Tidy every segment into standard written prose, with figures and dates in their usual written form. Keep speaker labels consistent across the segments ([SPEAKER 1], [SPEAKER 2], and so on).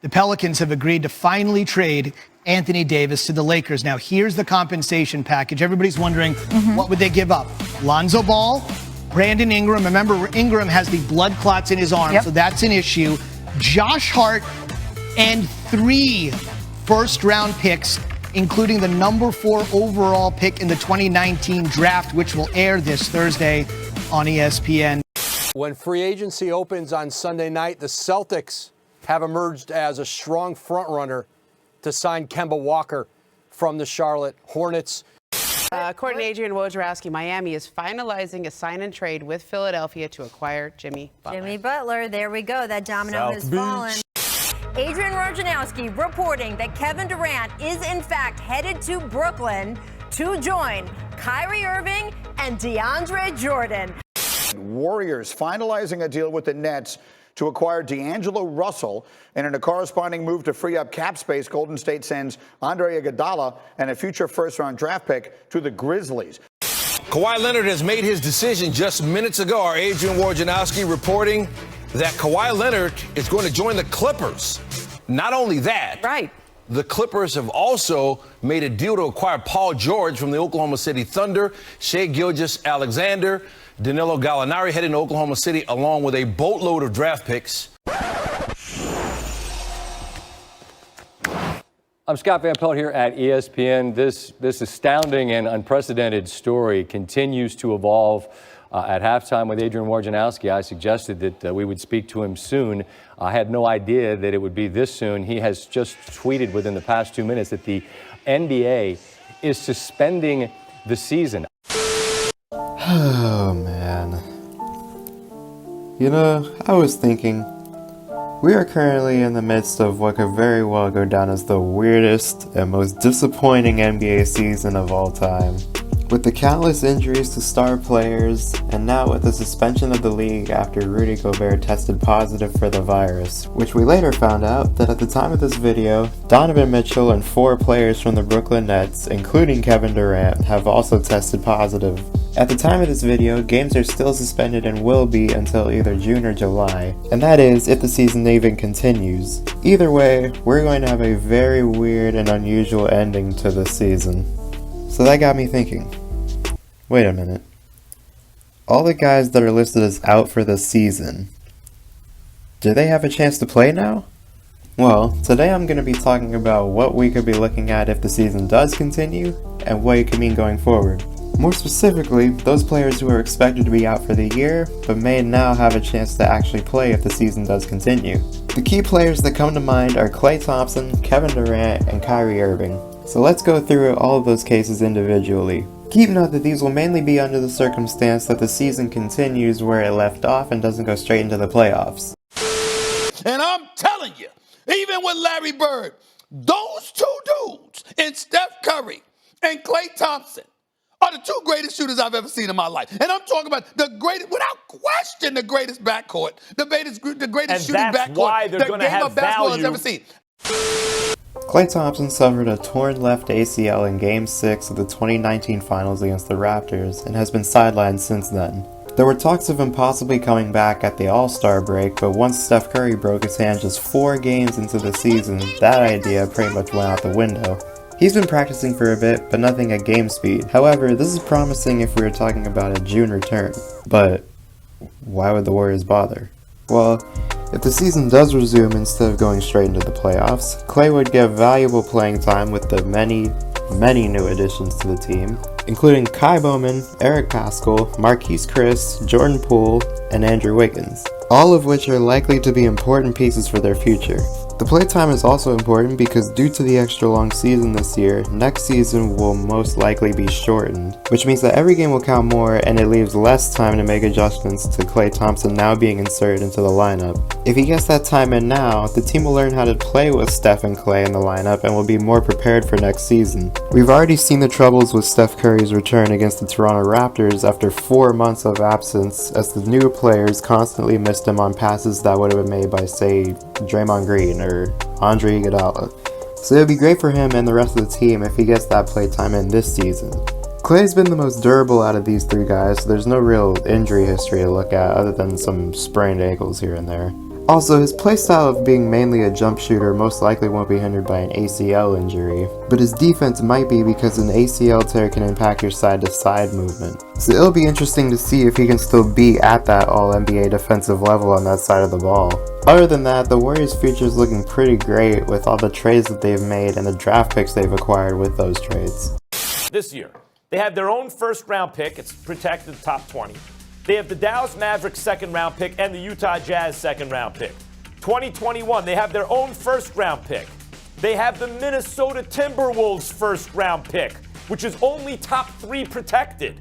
[SPEAKER 1] The Pelicans have agreed to finally trade Anthony Davis to the Lakers. Now, here's the compensation package. Everybody's wondering, what would they give up? Lonzo Ball, Brandon Ingram. Remember, Ingram has the blood clots in his arm, so that's an issue. Josh Hart, and 3 first-round picks, including the number 4 overall pick in the 2019 draft, which will air this Thursday on ESPN.
[SPEAKER 2] When free agency opens on Sunday night, the Celtics have emerged as a strong frontrunner to sign Kemba Walker from the Charlotte Hornets.
[SPEAKER 3] According to Adrian Wojnarowski, Miami is finalizing a sign and trade with Philadelphia to acquire Jimmy Butler.
[SPEAKER 4] Jimmy Butler, there we go. That domino has fallen. Adrian Wojnarowski reporting that Kevin Durant is in fact headed to Brooklyn to join Kyrie Irving and DeAndre Jordan.
[SPEAKER 5] Warriors finalizing a deal with the Nets to acquire D'Angelo Russell, and in a corresponding move to free up cap space, Golden State sends Andre Iguodala and a future first-round draft pick to the Grizzlies.
[SPEAKER 6] Kawhi Leonard has made his decision just minutes ago. Our Adrian Wojnarowski reporting that Kawhi Leonard is going to join the Clippers. Not only that, the Clippers have also made a deal to acquire Paul George from the Oklahoma City Thunder, Shai Gilgeous-Alexander, Danilo Gallinari heading to Oklahoma City, along with a boatload of draft picks.
[SPEAKER 7] I'm Scott Van Pelt here at ESPN. This astounding and unprecedented story continues to evolve. At halftime with Adrian Wojnarowski, I suggested that we would speak to him soon. I had no idea that it would be this soon. He has just tweeted within the past 2 minutes that the NBA is suspending the season.
[SPEAKER 8] Oh, man. You know, I was thinking, we are currently in the midst of what could very well go down as the weirdest and most disappointing NBA season of all time. With the countless injuries to star players, and now with the suspension of the league after Rudy Gobert tested positive for the virus, which we later found out that at the time of this video, Donovan Mitchell and 4 players from the Brooklyn Nets, including Kevin Durant, have also tested positive. At the time of this video, games are still suspended and will be until either June or July, and that is if the season even continues. Either way, we're going to have a very weird and unusual ending to this season. So that got me thinking, wait a minute, all the guys that are listed as out for this season, do they have a chance to play now? Well, today I'm going to be talking about what we could be looking at if the season does continue, and what it could mean going forward. More specifically, those players who are expected to be out for the year, but may now have a chance to actually play if the season does continue. The key players that come to mind are Klay Thompson, Kevin Durant, and Kyrie Irving. So let's go through all of those cases individually. Keep note that these will mainly be under the circumstance that the season continues where it left off and doesn't go straight into the playoffs.
[SPEAKER 9] And I'm telling you, even with Larry Bird, those 2 dudes in Steph Curry and Klay Thompson are the 2 greatest shooters I've ever seen in my life. And I'm talking about the greatest, without question, the greatest backcourt, the greatest shooting backcourt the game of basketball has ever seen.
[SPEAKER 8] Klay Thompson suffered a torn left ACL in Game 6 of the 2019 Finals against the Raptors and has been sidelined since then. There were talks of him possibly coming back at the All-Star break, but once Steph Curry broke his hand just 4 games into the season, that idea pretty much went out the window. He's been practicing for a bit, but nothing at game speed. However, this is promising if we were talking about a June return. But why would the Warriors bother? Well, if the season does resume instead of going straight into the playoffs, Klay would get valuable playing time with the many new additions to the team, including Kai Bowman, Eric Paschall, Marquise Chris, Jordan Poole, and Andrew Wiggins, all of which are likely to be important pieces for their future. The playtime is also important because due to the extra long season this year, next season will most likely be shortened, which means that every game will count more and it leaves less time to make adjustments to Klay Thompson now being inserted into the lineup. If he gets that time in now, the team will learn how to play with Steph and Klay in the lineup and will be more prepared for next season. We've already seen the troubles with Steph Curry's return against the Toronto Raptors after 4 months of absence, as the new players constantly missed him on passes that would have been made by, say, Draymond Green or Andre Iguodala. So it would be great for him and the rest of the team if he gets that playtime in this season. Klay's been the most durable out of these 3 guys, so there's no real injury history to look at other than some sprained ankles here and there. Also, his playstyle of being mainly a jump shooter most likely won't be hindered by an ACL injury, but his defense might be because an ACL tear can impact your side-to-side movement. So it'll be interesting to see if he can still be at that All-NBA defensive level on that side of the ball. Other than that, the Warriors' future is looking pretty great with all the trades that they've made and the draft picks they've acquired with those trades.
[SPEAKER 10] This year, they have their own first-round pick. It's protected top 20. They have the Dallas Mavericks second-round pick and the Utah Jazz second-round pick. 2021, they have their own first-round pick. They have the Minnesota Timberwolves first-round pick, which is only top 3 protected.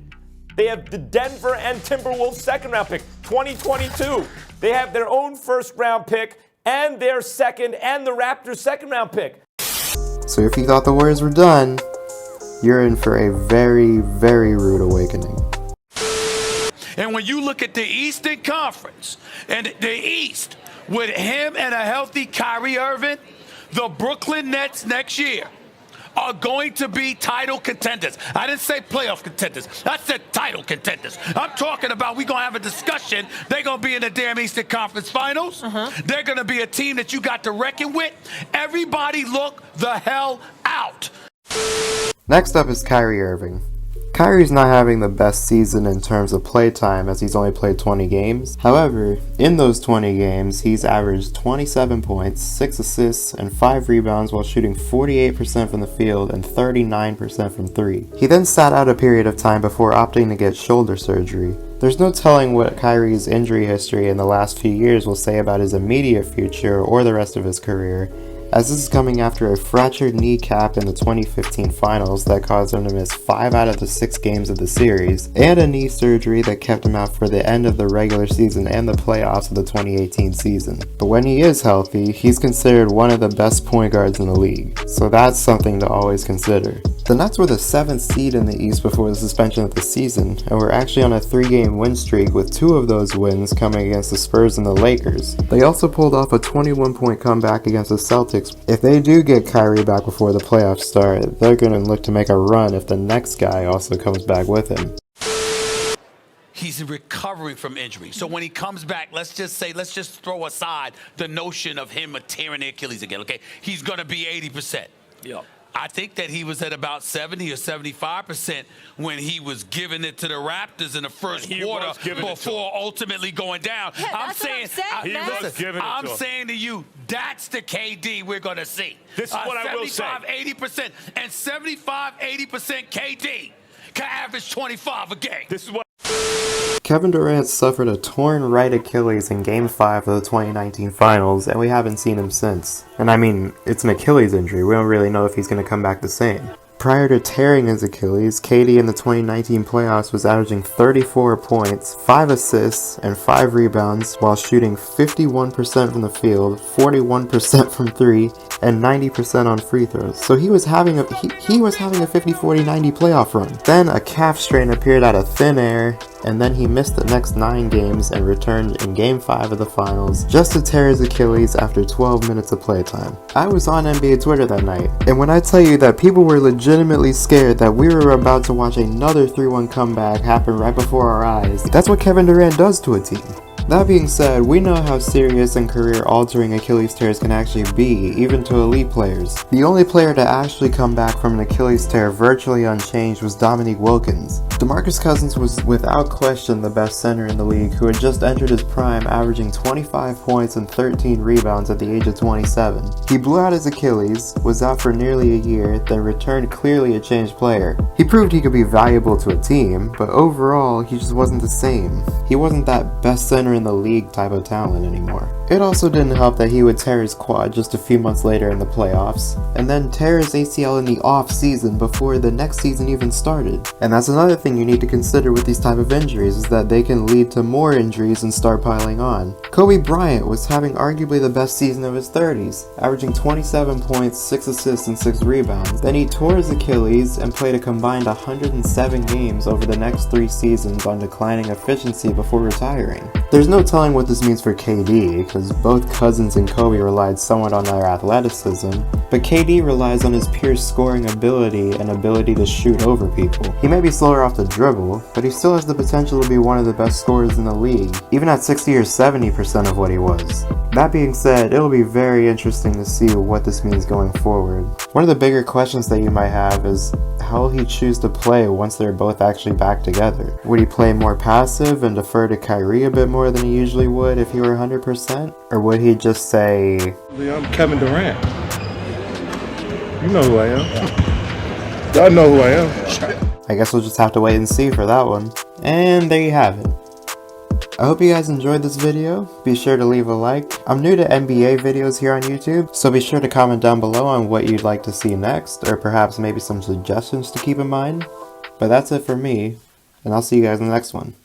[SPEAKER 10] They have the Denver and Timberwolves second-round pick, 2022. They have their own first-round pick and their second and the Raptors second-round pick.
[SPEAKER 8] So if you thought the Warriors were done, you're in for a very, very rude awakening.
[SPEAKER 9] And when you look at the Eastern Conference and the East, with him and a healthy Kyrie Irving, the Brooklyn Nets next year are going to be title contenders. I didn't say playoff contenders. I said title contenders. I'm talking about we're going to have a discussion. They're going to be in the damn Eastern Conference Finals. They're going to be a team that you got to reckon with. Everybody look the hell out.
[SPEAKER 8] Next up is Kyrie Irving. Kyrie's not having the best season in terms of play time as he's only played 20 games. However, in those 20 games, he's averaged 27 points, 6 assists, and 5 rebounds while shooting 48% from the field and 39% from 3. He then sat out a period of time before opting to get shoulder surgery. There's no telling what Kyrie's injury history in the last few years will say about his immediate future or the rest of his career, as this is coming after a fractured kneecap in the 2015 finals that caused him to miss 5 out of the 6 games of the series, and a knee surgery that kept him out for the end of the regular season and the playoffs of the 2018 season. But when he is healthy, he's considered one of the best point guards in the league, so that's something to always consider. The Nets were the 7th seed in the East before the suspension of the season, and were actually on a 3-game win streak with 2 of those wins coming against the Spurs and the Lakers. They also pulled off a 21-point comeback against the Celtics. If they do get Kyrie back before the playoffs start, they're going to look to make a run if the next guy also comes back with him.
[SPEAKER 9] He's recovering from injury. So when he comes back, let's just throw aside the notion of him tearing the Achilles again, okay? He's going to be 80%. Yeah. I think that he was at about 70 or 75% when he was giving it to the Raptors in the first quarter before ultimately going down.
[SPEAKER 4] Yeah,
[SPEAKER 9] I'm saying to you, that's the KD we're going to see.
[SPEAKER 10] This is what I will say.
[SPEAKER 9] 75-80%, and 75-80% KD can average 25 a game.
[SPEAKER 10] This is what
[SPEAKER 8] Kevin Durant suffered a torn right Achilles in Game 5 of the 2019 Finals, and we haven't seen him since. And I mean, it's an Achilles injury, we don't really know if he's going to come back the same. Prior to tearing his Achilles, KD in the 2019 playoffs was averaging 34 points, 5 assists, and 5 rebounds while shooting 51% from the field, 41% from 3, and 90% on free throws. So he was having a 50-40-90 playoff run. Then a calf strain appeared out of thin air, and then he missed the next 9 games and returned in Game 5 of the Finals just to tear his Achilles after 12 minutes of playtime. I was on NBA Twitter that night, and when I tell you that people were legitimately scared that we were about to watch another 3-1 comeback happen right before our eyes, that's what Kevin Durant does to a team. That being said, we know how serious and career-altering Achilles tears can actually be, even to elite players. The only player to actually come back from an Achilles tear virtually unchanged was Dominique Wilkins. Demarcus Cousins was without question the best center in the league, who had just entered his prime, averaging 25 points and 13 rebounds at the age of 27. He blew out his Achilles, was out for nearly a year, then returned clearly a changed player. He proved he could be valuable to a team, but overall, he just wasn't the same. He wasn't that best center in the league type of talent anymore. It also didn't help that he would tear his quad just a few months later in the playoffs, and then tear his ACL in the off season before the next season even started. And that's another thing you need to consider with these type of injuries, is that they can lead to more injuries and start piling on. Kobe Bryant was having arguably the best season of his 30s, averaging 27 points, 6 assists, and 6 rebounds. Then he tore his Achilles and played a combined 107 games over the next 3 seasons on declining efficiency before retiring. There's There's no telling what this means for KD, because both Cousins and Kobe relied somewhat on their athleticism, but KD relies on his pure scoring ability and ability to shoot over people. He may be slower off the dribble, but he still has the potential to be one of the best scorers in the league, even at 60 or 70% of what he was. That being said, it'll be very interesting to see what this means going forward. One of the bigger questions that you might have is, how will he choose to play once they're both actually back together? Would he play more passive and defer to Kyrie a bit more than he usually would if he were 100%? Or would he just say,
[SPEAKER 11] I'm Kevin Durant. You know who I am. Y'all know who I am.
[SPEAKER 8] I guess we'll just have to wait and see for that one. And there you have it. I hope you guys enjoyed this video. Be sure to leave a like. I'm new to NBA videos here on YouTube, so be sure to comment down below on what you'd like to see next, or perhaps maybe some suggestions to keep in mind. But that's it for me, and I'll see you guys in the next one.